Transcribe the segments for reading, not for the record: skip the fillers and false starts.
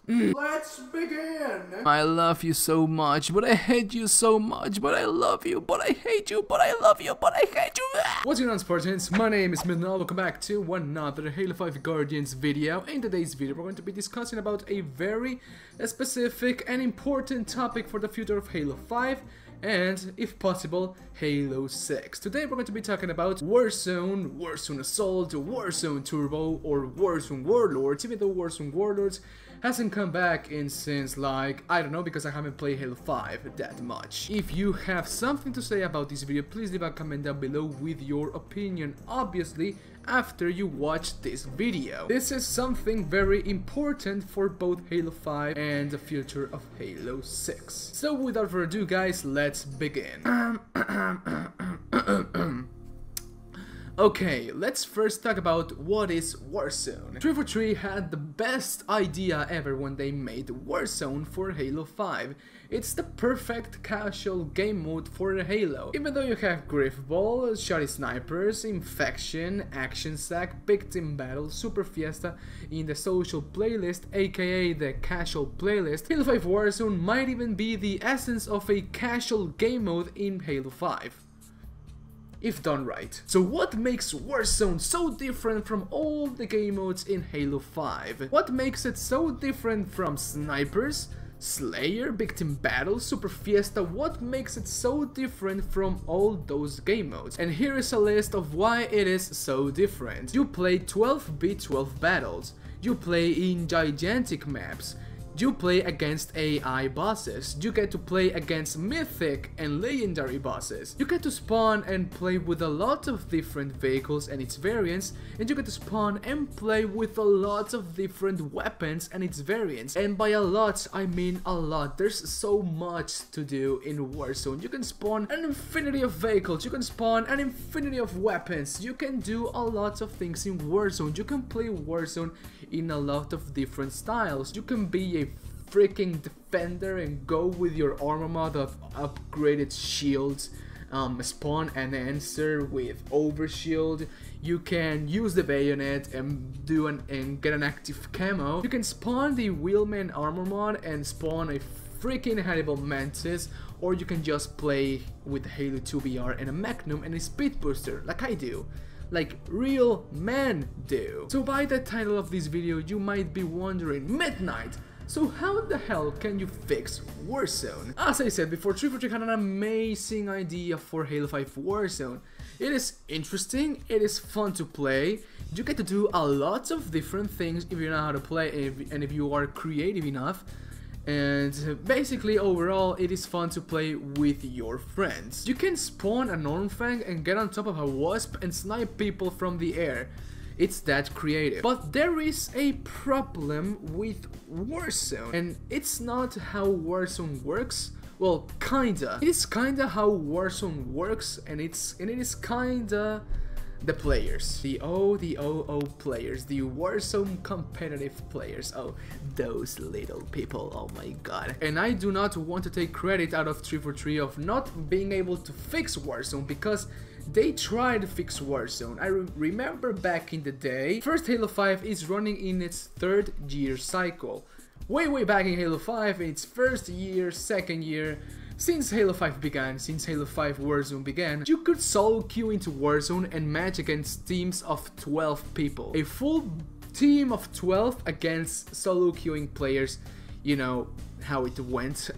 Let's begin! I love you so much, but I hate you so much, but I love you, but I hate you, but I love you, but I hate you. What's going on, Spartans? My name is Midna. Welcome back to another Halo 5 Guardians video. In today's video, we're going to be discussing about a very specific and important topic for the future of Halo 5 and, if possible, Halo 6. Today we're going to be talking about Warzone, Warzone Assault, Warzone Turbo, or Warzone Warlords, even though Warzone Warlords hasn't come back in since, like, I don't know, because I haven't played Halo 5 that much. If you have something to say about this video, please leave a comment down below with your opinion, obviously, after you watch this video. This is something very important for both Halo 5 and the future of Halo 6. So without further ado, guys, let's begin. Okay, let's first talk about what is Warzone. 343 had the best idea ever when they made Warzone for Halo 5. It's the perfect casual game mode for Halo. Even though you have Griffball, Shotty Snipers, Infection, Action Sack, Big Team Battle, Super Fiesta in the social playlist, aka the casual playlist, Halo 5 Warzone might even be the essence of a casual game mode in Halo 5. If done right. So what makes Warzone so different from all the game modes in Halo 5? What makes it so different from Snipers, Slayer, Big Team Battle, Super Fiesta? What makes it so different from all those game modes? And here is a list of why it is so different. You play 12v12 battles. You play in gigantic maps. You play against AI bosses. You get to play against mythic and legendary bosses. You get to spawn and play with a lot of different vehicles and its variants, and you get to spawn and play with a lot of different weapons and its variants. And by a lot, I mean a lot. There's so much to do in Warzone. You can spawn an infinity of vehicles. You can spawn an infinity of weapons. You can do a lot of things in Warzone. You can play Warzone in a lot of different styles. You can be a freaking defender and go with your armor mod of upgraded shields, spawn an answer with overshield. You can use the bayonet and get an active camo. You can spawn the wheelman armor mod and spawn a freaking Hannibal Mantis, or you can just play with Halo 2 VR and a Magnum and a speed booster like I do. Like real men do. So by the title of this video, you might be wondering, Midnight, so how the hell can you fix Warzone? As I said before, 343 had an amazing idea for Halo 5 Warzone. It is interesting, it is fun to play, you get to do a lot of different things if you know how to play and if you are creative enough. And basically, overall, it is fun to play with your friends. You can spawn an Ornfang and get on top of a Wasp and snipe people from the air. It's that creative. But there is a problem with Warzone, and it's not how Warzone works. Well, kinda. It is kinda how Warzone works, and it is kinda the players, the OO players, the Warzone competitive players. Oh, those little people, oh my god. And I do not want to take credit out of 343 of not being able to fix Warzone, because they tried to fix Warzone. I remember back in the day, first Halo 5 is running in its 3rd year cycle. Way back in Halo 5, in its 1st year, 2nd year, since Halo 5 began, since Halo 5 Warzone began, you could solo queue into Warzone and match against teams of 12 people. A full team of 12 against solo queuing players. You know how it went.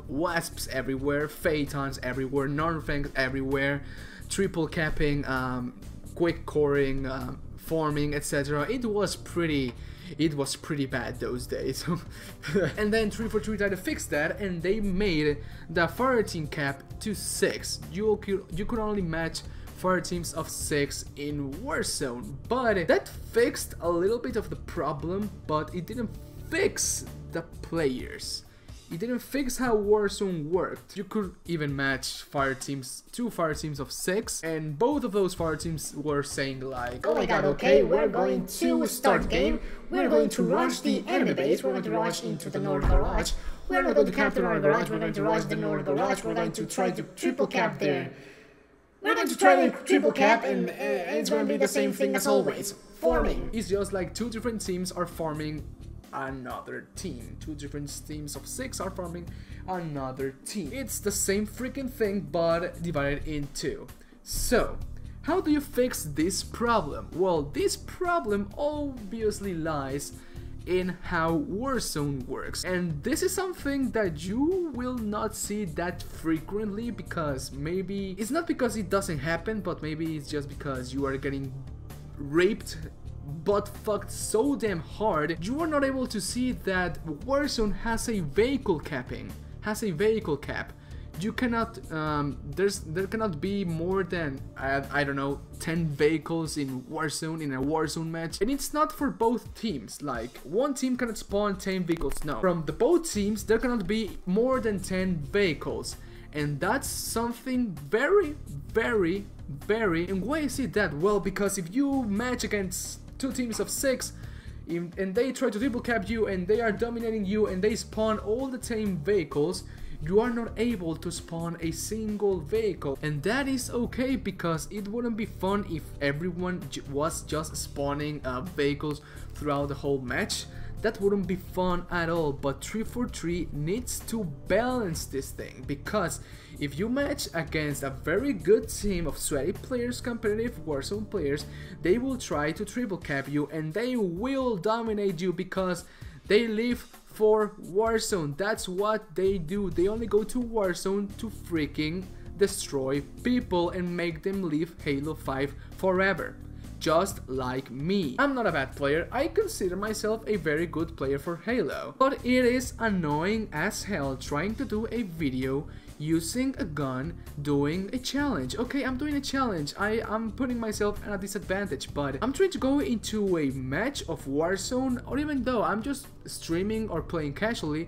Wasps everywhere, Phaetons everywhere, Nornfangs everywhere, triple capping, quick coring, forming, etc. It was pretty bad those days. And then 343 tried to fix that, and they made the fire team cap to 6. You could only match fire teams of 6 in Warzone, but that fixed a little bit of the problem, but it didn't fix the players. It didn't fix how Warzone worked. You could even match two fire teams of 6, and both of those fire teams were saying like, oh my god, okay, we're going to start game, we're going to rush the enemy base, we're going to rush into the north garage, we're not going to cap the north garage, we're going to rush the north garage, we're going to try to triple cap there. We're going to try to triple cap, and it's going to be the same thing as always, forming. It's just like two different teams are forming another team. 2 different teams of 6 are forming another team. It's the same freaking thing, but divided in 2. So, how do you fix this problem? Well, this problem obviously lies in how Warzone works, and this is something that you will not see that frequently, because maybe it's not because it doesn't happen, but maybe it's just because you are getting raped butt fucked so damn hard, you are not able to see that Warzone has a vehicle cap. You cannot, there cannot be more than, I don't know, 10 vehicles in Warzone, in a Warzone match. And it's not for both teams, like, one team cannot spawn 10 vehicles, no. From the both teams, there cannot be more than 10 vehicles. And that's something very, and why is it that? Well, because if you match against 2 teams of 6, and they try to triple cap you, and they are dominating you, and they spawn all the 10 vehicles, you are not able to spawn a single vehicle. And that is okay, because it wouldn't be fun if everyone was just spawning vehicles throughout the whole match. That wouldn't be fun at all. But 343 needs to balance this thing, because if you match against a very good team of sweaty players, competitive Warzone players, they will try to triple cap you, and they will dominate you because they live for Warzone. That's what they do. They only go to Warzone to freaking destroy people and make them leave Halo 5 forever. Just like me. I'm not a bad player. I consider myself a very good player for Halo. But it is annoying as hell trying to do a video using a gun, doing a challenge. Okay, I'm doing a challenge. I'm putting myself at a disadvantage, but I'm trying to go into a match of Warzone, or even though I'm just streaming or playing casually,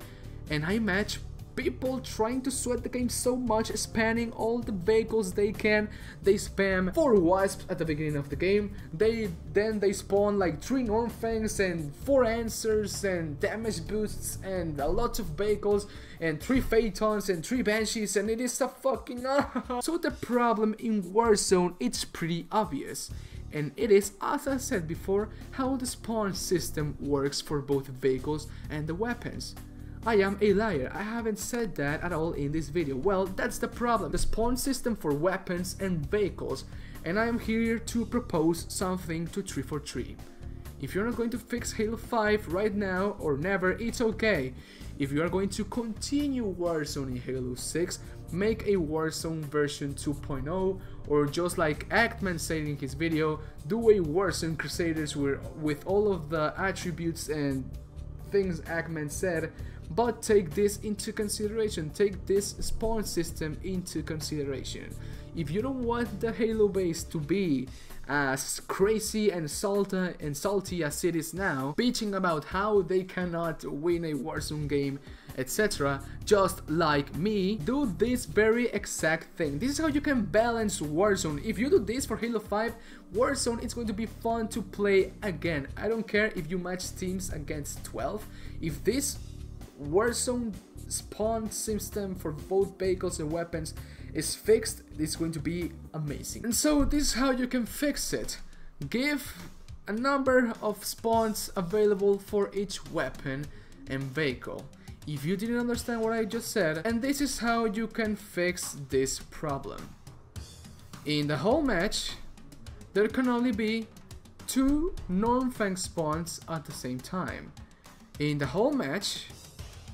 and I match people trying to sweat the game so much, spamming all the vehicles they can. They spam 4 wasps at the beginning of the game. Then they spawn like 3 Normfangs and 4 answers and damage boosts and a lot of vehicles and 3 Phaetons and 3 Banshees, and it is a fucking So the problem in Warzone, it's pretty obvious. And it is, as I said before, how the spawn system works for both vehicles and the weapons. I am a liar, I haven't said that at all in this video. Well, that's the problem, the spawn system for weapons and vehicles, and I am here to propose something to 343. If you're not going to fix Halo 5 right now or never, it's okay. If you are going to continue Warzone in Halo 6, make a Warzone version 2.0, or just like Actman said in his video, do a Warzone Crusaders with all of the attributes and things Actman said. But take this into consideration, take this spawn system into consideration. If you don't want the Halo base to be as crazy and salty as it is now, bitching about how they cannot win a Warzone game, etc., just like me, do this very exact thing. This is how you can balance Warzone. If you do this for Halo 5, Warzone, it's going to be fun to play again. I don't care if you match teams against 12. If this Warzone spawn system for both vehicles and weapons is fixed, it's going to be amazing. And so this is how you can fix it. Give a number of spawns available for each weapon and vehicle. If you didn't understand what I just said, and this is how you can fix this problem. In the whole match, there can only be 2 Normfang spawns at the same time. In the whole match,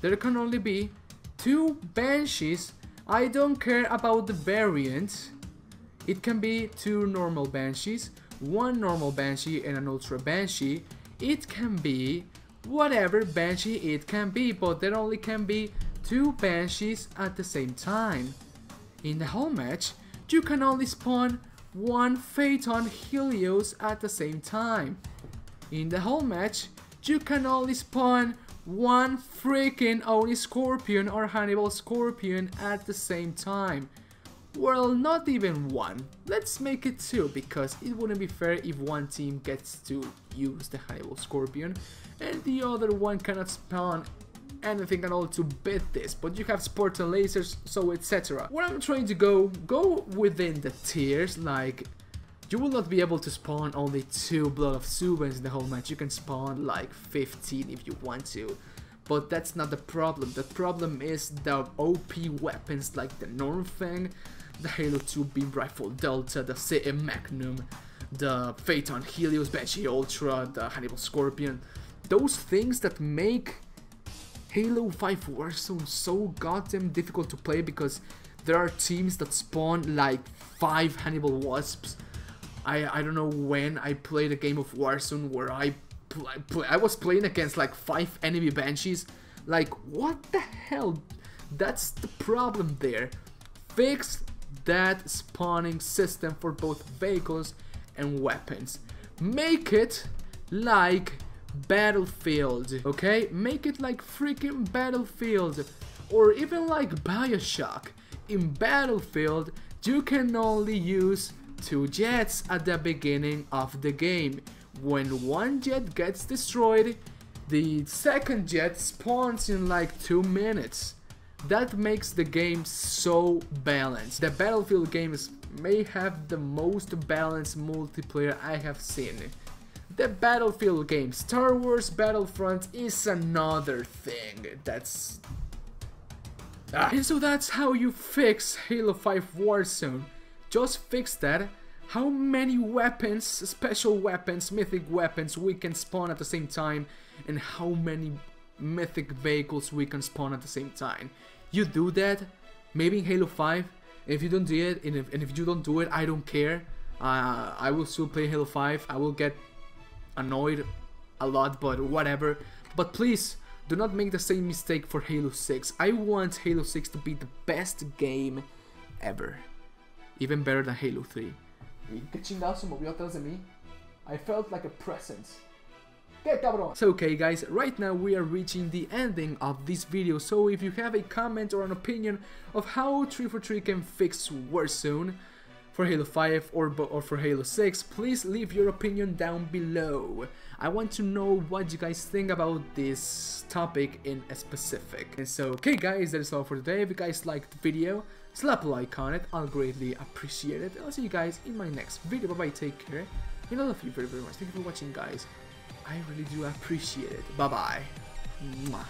there can only be 2 Banshees. I don't care about the variant. It can be 2 normal Banshees, 1 normal Banshee and an Ultra Banshee. It can be whatever Banshee it can be, but there only can be 2 Banshees at the same time. In the whole match, you can only spawn 1 Phaeton Helios at the same time. In the whole match, you can only spawn 1 freaking Oni Scorpion or Hannibal Scorpion at the same time. Well, not even 1. Let's make it 2, because it wouldn't be fair if one team gets to use the Hannibal Scorpion and the other one cannot spawn anything at all to beat this, but you have Spartan lasers, so etc. What I'm trying to go within the tiers, like You will not be able to spawn only 2 Blood of Subans in the whole match. You can spawn like 15 if you want to. But that's not the problem. The problem is the OP weapons like the Norfang, the Halo 2 Beam Rifle Delta, the CM Magnum, the Phaeton Helios, Banshee Ultra, the Hannibal Scorpion. Those things that make Halo 5 Warzone so goddamn difficult to play, because there are teams that spawn like 5 Hannibal Wasps. I don't know when I played a game of Warzone where I was playing against like 5 enemy Banshees. Like, what the hell? That's the problem there. Fix that spawning system for both vehicles and weapons. Make it like Battlefield, okay? Make it like freaking Battlefield, or even like BioShock. In Battlefield, you can only use 2 jets at the beginning of the game. When one jet gets destroyed, the second jet spawns in like 2 minutes. That makes the game so balanced. The Battlefield games may have the most balanced multiplayer I have seen. The Battlefield game, Star Wars Battlefront, is another thing. And so that's how you fix Halo 5 Warzone. Just fix that. How many weapons, special weapons, mythic weapons we can spawn at the same time, and how many mythic vehicles we can spawn at the same time. You do that, maybe in Halo 5. If you don't do it, and if you don't do it, I don't care. I will still play Halo 5. I will get annoyed a lot, but whatever. But please, do not make the same mistake for Halo 6. I want Halo 6 to be the best game ever. Even better than Halo 3. Que chingazo movió atrás de mí? I felt like a present. ¿Qué cabrón? So okay guys, right now we are reaching the ending of this video, so if you have a comment or an opinion of how 343 can fix Warzone for Halo 5 or for Halo 6, please leave your opinion down below. I want to know what you guys think about this topic in specific. And so okay guys, that is all for today. If you guys liked the video, slap a like on it, I'll greatly appreciate it. And I'll see you guys in my next video. Bye bye, take care, and I love you very very much. Thank you for watching guys. I really do appreciate it. Bye bye. Mwah.